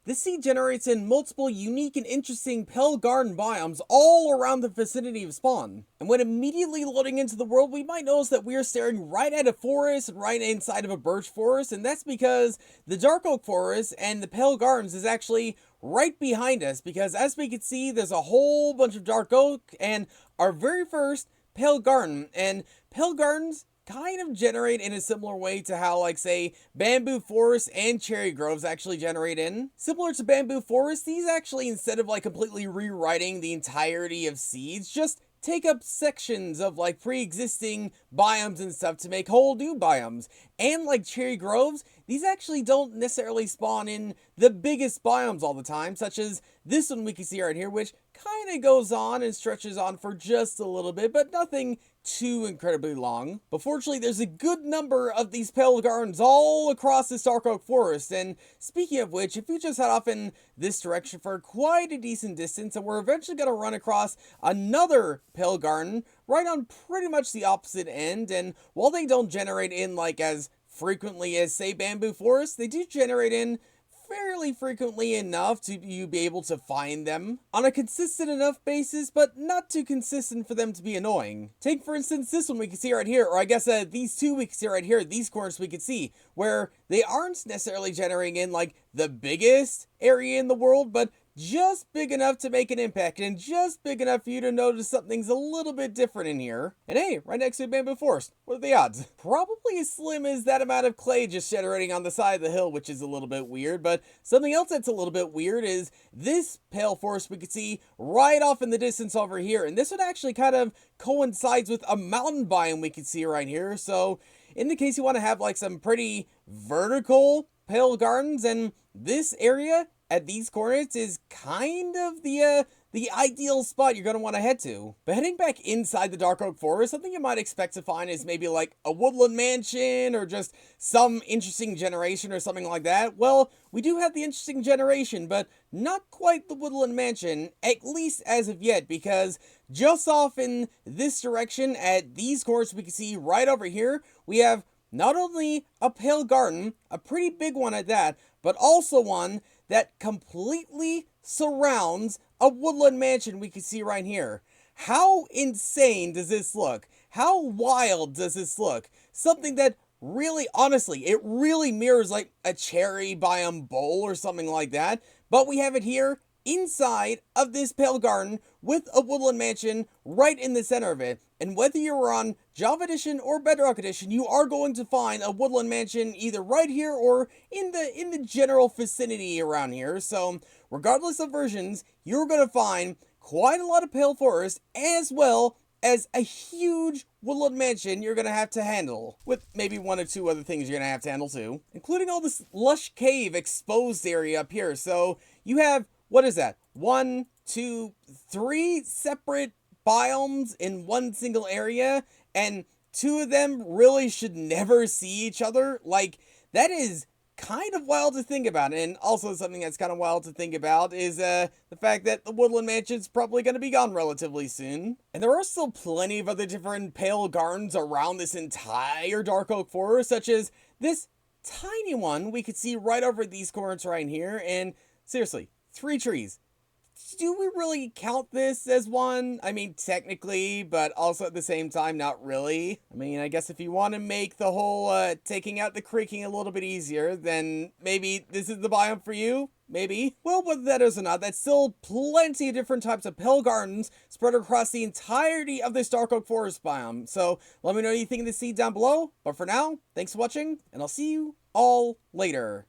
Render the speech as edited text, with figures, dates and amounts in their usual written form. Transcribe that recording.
This seed generates in multiple unique and interesting pale garden biomes all around the vicinity of spawn. And when immediately loading into the world, we might notice that we are staring right at a forest and right inside of a birch forest, and that's because the dark oak forest and the pale gardens is actually right behind us, because as we can see, there's a whole bunch of dark oak and our very first pale garden. And pale gardens kind of generate in a similar way to how, like, say, bamboo forests and cherry groves actually generate in. Similar to bamboo forests, these actually, instead of like completely rewriting the entirety of seeds, just take up sections of like pre-existing biomes and stuff to make whole new biomes. And like cherry groves, these actually don't necessarily spawn in the biggest biomes all the time, such as this one we can see right here, which kind of goes on and stretches on for just a little bit, but nothing too incredibly long. But fortunately, there's a good number of these pale gardens all across this dark oak forest. And speaking of which, if we just head off in this direction for quite a decent distance, and we're eventually going to run across another pale garden right on pretty much the opposite end. And while they don't generate in like as frequently as, say, bamboo forests, they do generate in fairly frequently enough to you be able to find them on a consistent enough basis, but not too consistent for them to be annoying. Take, for instance, this one we can see right here, or I guess these two we can see right here, these corners we can see, where they aren't necessarily generating in like the biggest area in the world, but just big enough to make an impact, and just big enough for you to notice something's a little bit different in here. And hey, right next to a bamboo forest. What are the odds? Probably as slim as that amount of clay just generating on the side of the hill, which is a little bit weird. But something else that's a little bit weird is this pale forest we could see right off in the distance over here. And this one actually kind of coincides with a mountain biome we can see right here. So in the case you want to have like some pretty vertical pale gardens, and this area at these coordinates is kind of the ideal spot you're going to want to head to. But heading back inside the dark oak forest, something you might expect to find is maybe like a woodland mansion or just some interesting generation or something like that. Well, we do have the interesting generation, but not quite the woodland mansion, at least as of yet, because just off in this direction at these coordinates we can see right over here, we have not only a pale garden, a pretty big one at that, but also one that completely surrounds a woodland mansion we can see right here. How insane does this look? How wild does this look? Something that really, honestly, it really mirrors like a cherry biome bowl or something like that, but we have it here inside of this pale garden with a woodland mansion right in the center of it. And whether you're on Java Edition or Bedrock Edition, you are going to find a woodland mansion either right here or in the general vicinity around here. So regardless of versions, you're going to find quite a lot of pale forest as well as a huge woodland mansion you're going to have to handle, with maybe one or two other things you're going to have to handle too, including all this lush cave exposed area up here. So you have, what is that? 1, 2, 3 separate biomes in one single area, and two of them really should never see each other. Like, that is kind of wild to think about. And also something that's kind of wild to think about is the fact that the woodland mansion's probably going to be gone relatively soon. And there are still plenty of other different pale gardens around this entire dark oak forest, such as this tiny one we could see right over these corners right here. And seriously, 3 trees. Do we really count this as one? I mean, technically, but also at the same time, not really. I mean, I guess if you want to make the whole taking out the creaking a little bit easier, then maybe this is the biome for you. Maybe. Well, whether that is or not, that's still plenty of different types of pale gardens spread across the entirety of this dark oak forest biome. So let me know what you think of the seed down below. But for now, thanks for watching, and I'll see you all later.